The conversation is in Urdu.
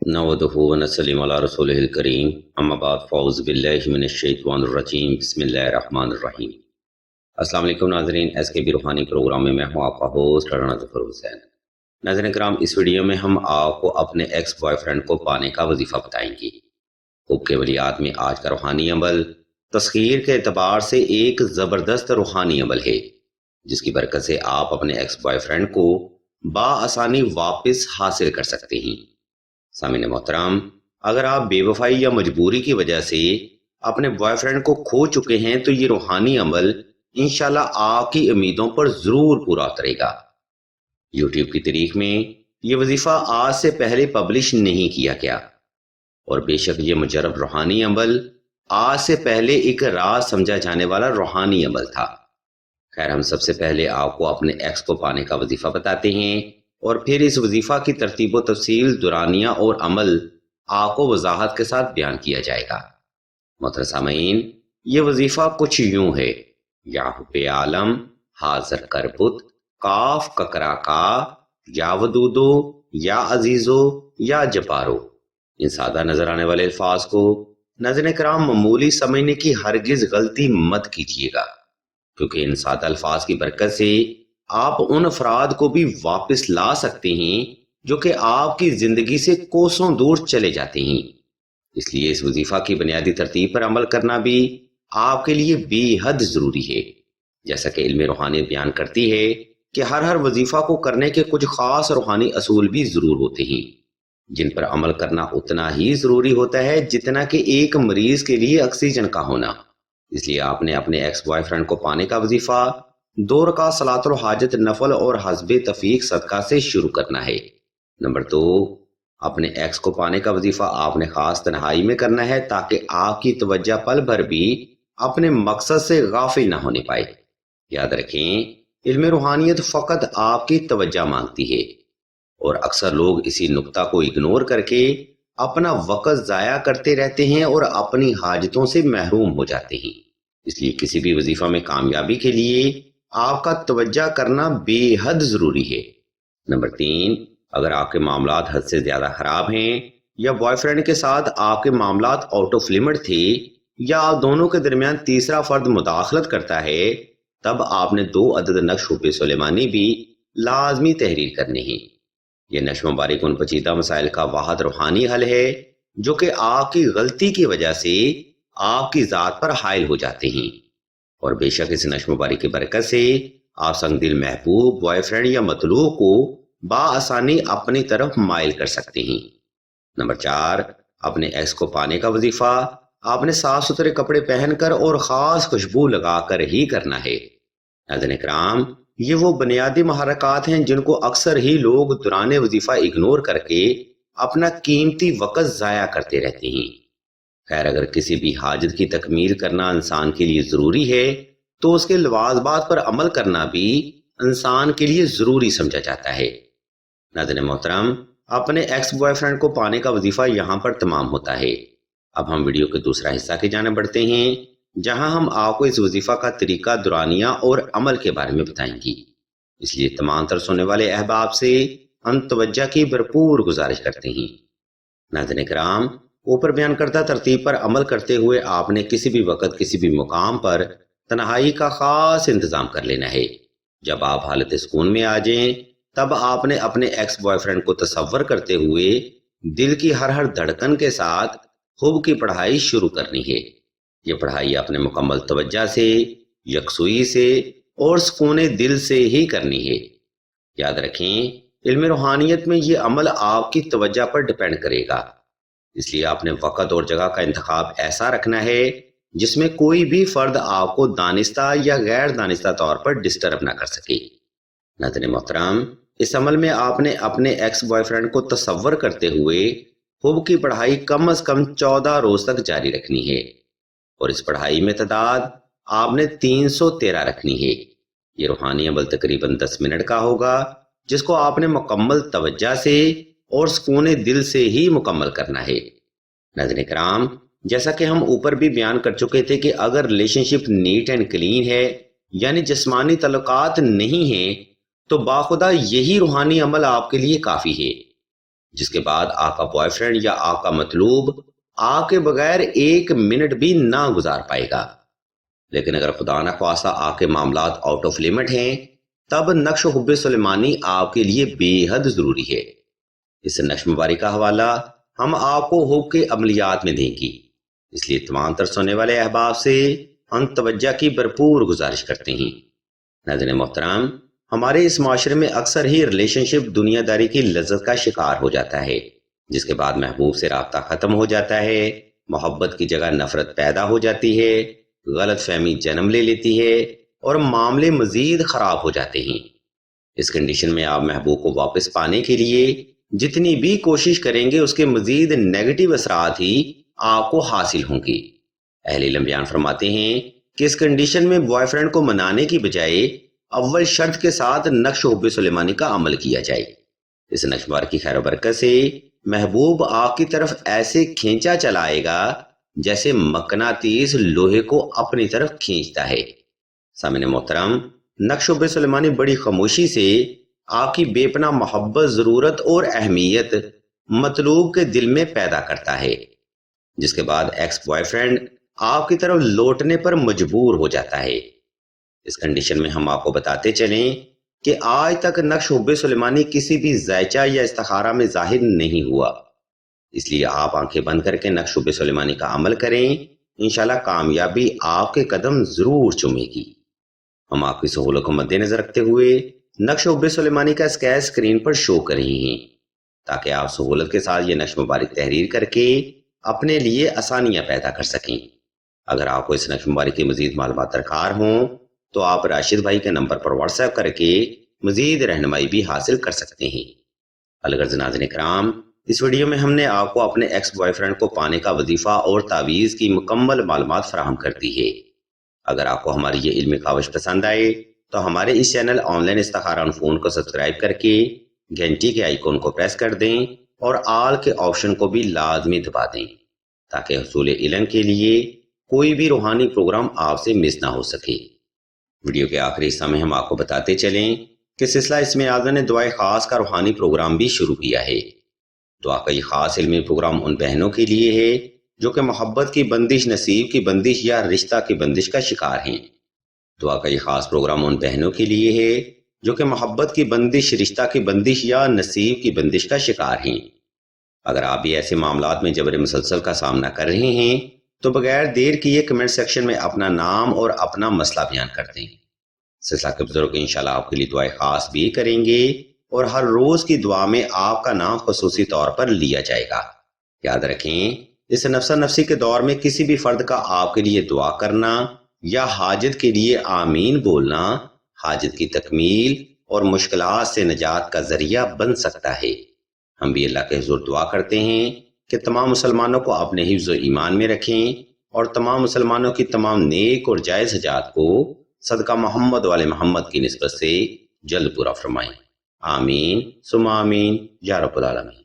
نحمدہ ونصلی علی رسولہ الکریم اما بعد فاعوذ باللہ من الشیطان الرجیم بسم اللہ الرحمن الرحیم۔ السلام علیکم ناظرین، ایس کے بی روحانی پروگرام میں میں ہوں آپ کا ہوسٹ رانا ظفر حسین۔ ناظرین کرام، اس ویڈیو میں ہم آپ کو اپنے ایکس بوائے فرینڈ کو پانے کا وظیفہ بتائیں گے۔ حب کے ولیات میں آج کا روحانی عمل تسخیر کے اعتبار سے ایک زبردست روحانی عمل ہے، جس کی برکت سے آپ اپنے ایکس بوائے فرینڈ کو بآسانی واپس حاصل کر سکتے ہیں۔ سامعین محترم، اگر آپ بے وفائی یا مجبوری کی وجہ سے اپنے بوائے فرینڈ کو کھو چکے ہیں تو یہ روحانی عمل انشاءاللہ آپ کی امیدوں پر ضرور پورا اترے گا۔ یوٹیوب کی تاریخ میں یہ وظیفہ آج سے پہلے پبلش نہیں کیا گیا، اور بے شک یہ مجرب روحانی عمل آج سے پہلے ایک راز سمجھا جانے والا روحانی عمل تھا۔ خیر، ہم سب سے پہلے آپ کو اپنے ایکس کو پانے کا وظیفہ بتاتے ہیں، اور پھر اس وظیفہ کی ترتیب و تفصیل، دورانیہ اور عمل آپ کو وضاحت کے ساتھ بیان کیا جائے گا۔ محترم سامعین، یہ وظیفہ کچھ یوں ہے: یا حب عالم حاضر کربت کاف ککرا کا، یا ودودو یا عزیزو یا جبارو۔ ان سادہ نظر آنے والے الفاظ کو ناظرین کرام معمولی سمجھنے کی ہرگز غلطی مت کیجیے گا، کیونکہ ان سادہ الفاظ کی برکت سے آپ ان افراد کو بھی واپس لا سکتے ہیں جو کہ آپ کی زندگی سے کوسوں دور چلے جاتے ہیں۔ اس لیے اس وظیفہ کی بنیادی ترتیب پر عمل کرنا بھی آپ کے لیے بے حد ضروری ہے۔ جیسا کہ علم روحانیت بیان کرتی ہے کہ ہر وظیفہ کو کرنے کے کچھ خاص روحانی اصول بھی ضرور ہوتے ہیں، جن پر عمل کرنا اتنا ہی ضروری ہوتا ہے جتنا کہ ایک مریض کے لیے آکسیجن کا ہونا۔ اس لیے آپ نے اپنے ایکس بوائے فرینڈ کو پانے کا وظیفہ 2 رکعت صلاۃ الحاجت نفل اور حسب تفیق صدقہ سے شروع کرنا ہے۔ نمبر 2، اپنے ایکس کو پانے کا وظیفہ آپ نے خاص تنہائی میں کرنا ہے، تاکہ آپ کی توجہ پل بھر بھی اپنے مقصد سے غافل نہ ہونے پائے۔ یاد رکھیں، علم روحانیت فقط آپ کی توجہ مانگتی ہے، اور اکثر لوگ اسی نقطہ کو اگنور کر کے اپنا وقت ضائع کرتے رہتے ہیں اور اپنی حاجتوں سے محروم ہو جاتے ہیں۔ اس لیے کسی بھی وظیفہ میں کامیابی کے لیے آپ کا توجہ کرنا بے حد ضروری ہے۔ نمبر 3، اگر آپ کے معاملات حد سے زیادہ خراب ہیں، یا بوائے فرینڈ کے ساتھ آپ کے معاملات آؤٹ آف لمٹ تھے، یا آپ دونوں کے درمیان تیسرا فرد مداخلت کرتا ہے، تب آپ نے 2 عدد نقش حب سلیمانی بھی لازمی تحریر کرنے ہیں۔ یہ نقش مبارک ان پیچیدہ مسائل کا واحد روحانی حل ہے جو کہ آپ کی غلطی کی وجہ سے آپ کی ذات پر حائل ہو جاتے ہیں، اور بے شک اس نقش مبارک کی برکت سے آپ سنگ دل محبوب بوائے فرینڈ یا مطلوب کو بآسانی اپنی طرف مائل کر سکتے ہیں۔ نمبر 4، اپنے ایکس کو پانے کا وظیفہ آپ نے صاف ستھرے کپڑے پہن کر اور خاص خوشبو لگا کر ہی کرنا ہے۔ ناظرین کرام، یہ وہ بنیادی محرکات ہیں جن کو اکثر ہی لوگ دوران وظیفہ اگنور کر کے اپنا قیمتی وقت ضائع کرتے رہتے ہیں۔ خیر، اگر کسی بھی حاجت کی تکمیل کرنا انسان کے لیے ضروری ہے تو اس کے لوازمات پر عمل کرنا بھی انسان کے لیے ضروری سمجھا جاتا ہے۔ ناظرین محترم، اپنے ایکس بوائے فرینڈ کو پانے کا وظیفہ یہاں پر تمام ہوتا ہے۔ اب ہم ویڈیو کے دوسرا حصہ کی جانب بڑھتے ہیں، جہاں ہم آپ کو اس وظیفہ کا طریقہ، دورانیہ اور عمل کے بارے میں بتائیں گی۔ اس لیے تمام تر سننے والے احباب سے ہم توجہ کی بھرپور گزارش کرتے ہیں۔ ناظرین کرام، اوپر بیان کردہ ترتیب پر عمل کرتے ہوئے آپ نے کسی بھی وقت کسی بھی مقام پر تنہائی کا خاص انتظام کر لینا ہے۔ جب آپ حالت سکون میں آ جائیں، تب آپ نے اپنے ایکس بوائے فرینڈ کو تصور کرتے ہوئے دل کی ہر دھڑکن کے ساتھ حب کی پڑھائی شروع کرنی ہے۔ یہ پڑھائی اپنے مکمل توجہ سے، یکسوئی سے اور سکون دل سے ہی کرنی ہے۔ یاد رکھیں، علم روحانیت میں یہ عمل آپ کی توجہ پر ڈیپینڈ کرے گا، اس لیے آپ نے وقت اور جگہ کا انتخاب ایسا رکھنا ہے جس میں کوئی بھی فرد آپ کو دانستہ یا غیر دانستہ طور پر ڈسٹرب نہ کر سکے۔ ناظرین محترم، اس عمل میں آپ نے اپنے ایکس بوائے فرینڈ کو تصور کرتے ہوئے حب کی پڑھائی کم از کم 14 روز تک جاری رکھنی ہے، اور اس پڑھائی میں تعداد آپ نے 313 رکھنی ہے۔ یہ روحانی عمل تقریباً 10 منٹ کا ہوگا، جس کو آپ نے مکمل توجہ سے اور سکون دل سے ہی مکمل کرنا ہے۔ ناظرین کرام، جیسا کہ ہم اوپر بھی بیان کر چکے تھے کہ اگر relationship neat and clean ہے، یعنی جسمانی تعلقات نہیں ہیں، تو باخدا یہی روحانی عمل آپ کے لیے کافی ہے۔ جس کے بعد آپ کا بوائے فرینڈ یا آپ کا مطلوب آپ کے بغیر 1 منٹ بھی نہ گزار پائے گا۔ لیکن اگر خدا نہ خواستہ آپ کے معاملات آؤٹ آف لمٹ ہیں، تب نقش و حب سلیمانی آپ کے لیے بے حد ضروری ہے۔ اس نقش مبارک کا حوالہ ہم آپ کو حب کے عملیات میں دیں گی، اس لیے تمام تر سننے والے احباب سے ہم توجہ کی بھرپور گزارش کرتے ہیں۔ ناظرین محترم، ہمارے اس معاشرے میں اکثر ہی ریلیشن شپ دنیا داری کی لذت کا شکار ہو جاتا ہے، جس کے بعد محبوب سے رابطہ ختم ہو جاتا ہے، محبت کی جگہ نفرت پیدا ہو جاتی ہے، غلط فہمی جنم لے لیتی ہے اور معاملے مزید خراب ہو جاتے ہیں۔ اس کنڈیشن میں آپ محبوب کو واپس پانے کے لیے جتنی بھی کوشش کریں گے، اس کے مزید نیگیٹو اثرات ہی آپ کو حاصل ہوں گی۔ اہل علم بیان فرماتے ہیں کہ اس کنڈیشن میں بوائے فرینڈ کو منانے کی بجائے اول شرط کے ساتھ نقش و حب سلیمانی کا عمل کیا جائے۔ اس نقش بار کی خیر و برکت سے محبوب آپ کی طرف ایسے کھینچا چلائے گا جیسے مقناطیس لوہے کو اپنی طرف کھینچتا ہے۔ سامعین محترم، نقش و حب سلیمانی بڑی خاموشی سے آپ کی بے پناہ محبت، ضرورت اور اہمیت مطلوب کے دل میں پیدا کرتا ہے، جس کے بعد ایکس بوائے فرینڈ آپ کی طرف لوٹنے پر مجبور ہو جاتا ہے۔ اس کنڈیشن میں ہم آپ کو بتاتے چلیں کہ آج تک نقش و حب سلیمانی کسی بھی ذائچہ یا استخارہ میں ظاہر نہیں ہوا، اس لیے آپ آنکھیں بند کر کے نقش و حب سلیمانی کا عمل کریں، انشاءاللہ کامیابی آپ کے قدم ضرور چومے گی۔ ہم آپ کی سہولت کو مد نظر رکھتے ہوئے نقش و حب سلیمانی کا اسکیچ اسکرین پر شو کر رہے ہیں، تاکہ آپ سہولت کے ساتھ یہ نقش مبارک تحریر کر کے اپنے لیے آسانیاں پیدا کر سکیں۔ اگر آپ کو اس نقش مبارک کی مزید معلومات درکار ہوں تو آپ راشد بھائی کے نمبر پر واٹس ایپ کر کے مزید رہنمائی بھی حاصل کر سکتے ہیں۔ الغرض ناظرین کرام، اس ویڈیو میں ہم نے آپ کو اپنے ایکس بوائے فرینڈ کو پانے کا وظیفہ اور تعویذ کی مکمل معلومات فراہم کر دی ہے۔ اگر آپ کو ہماری یہ علمی کاوش پسند آئے تو ہمارے اس چینل آن لائن استخارہ آن فون کو سبسکرائب کر کے گھنٹی کے آئیکن کو پریس کر دیں اور آل کے آپشن کو بھی لازمی دبا دیں، تاکہ حصول علم کے لیے کوئی بھی روحانی پروگرام آپ سے مس نہ ہو سکے۔ ویڈیو کے آخری حصہ میں ہم آپ کو بتاتے چلیں کہ سلسلہ اسم اعظم نے دعائے خاص کا روحانی پروگرام بھی شروع کیا ہے۔ دعا کا یہ خاص علمی پروگرام ان بہنوں کے لیے ہے جو کہ محبت کی بندش، نصیب کی بندش یا رشتہ کی بندش کا شکار ہیں۔ دعا کا یہ خاص پروگرام ان بہنوں کے لیے ہے جو کہ محبت کی بندش، رشتہ کی بندش یا نصیب کی بندش کا شکار ہیں۔ اگر آپ بھی ایسے معاملات میں جبر مسلسل کا سامنا کر رہے ہیں تو بغیر دیر کیے کمنٹ سیکشن میں اپنا نام اور اپنا مسئلہ بیان کر دیں۔ سلسلہ کے بزرگ انشاءاللہ آپ کے لیے دعائیں خاص بھی کریں گے اور ہر روز کی دعا میں آپ کا نام خصوصی طور پر لیا جائے گا۔ یاد رکھیں، اس نفسا نفسی کے دور میں کسی بھی فرد کا آپ کے لیے دعا کرنا یا حاجت کے لیے آمین بولنا حاجت کی تکمیل اور مشکلات سے نجات کا ذریعہ بن سکتا ہے۔ ہم بھی اللہ کے حضور دعا کرتے ہیں کہ تمام مسلمانوں کو اپنے حفظ و ایمان میں رکھیں اور تمام مسلمانوں کی تمام نیک اور جائز حاجات کو صدقہ محمد والے محمد کی نسبت سے جلد پورا فرمائیں۔ آمین ثم آمین یا رب العالمین۔